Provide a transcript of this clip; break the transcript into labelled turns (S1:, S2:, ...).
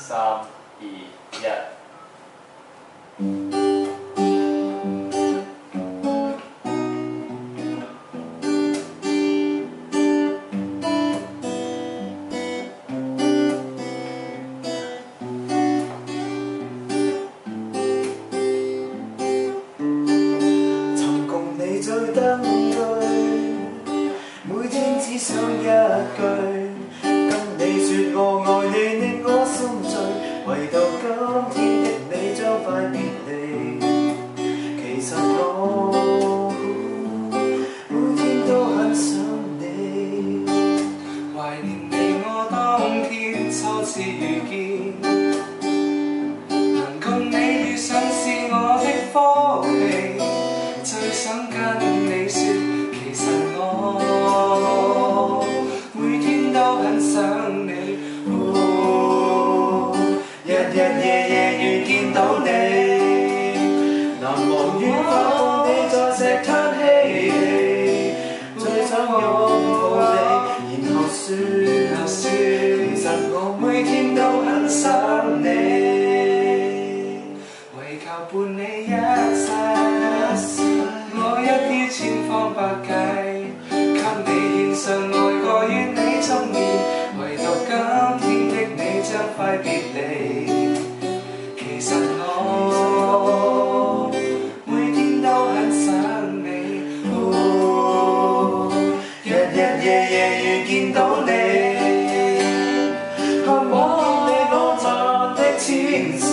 S1: 3、2、1。
S2: 曾共你在登對，每天只想一句，跟你說我愛你，令我心醉。唯獨今天的你將快別離，其實我每天都很想你，懷念你我當天初次遇見，能共你遇上是我的福氣。最想跟你說，其實我每天都很想你。日日夜夜遇見到你，難忘愉快共你在石灘嬉戲，最想擁抱你，然後說其實我每天都很想你，為求伴你一世。我一於千方百計，給你獻上愛過願你中意，唯獨今天的你將快別離。其實我每天都很想你，日日夜夜遇見到你，盼望見你浪漫的天使。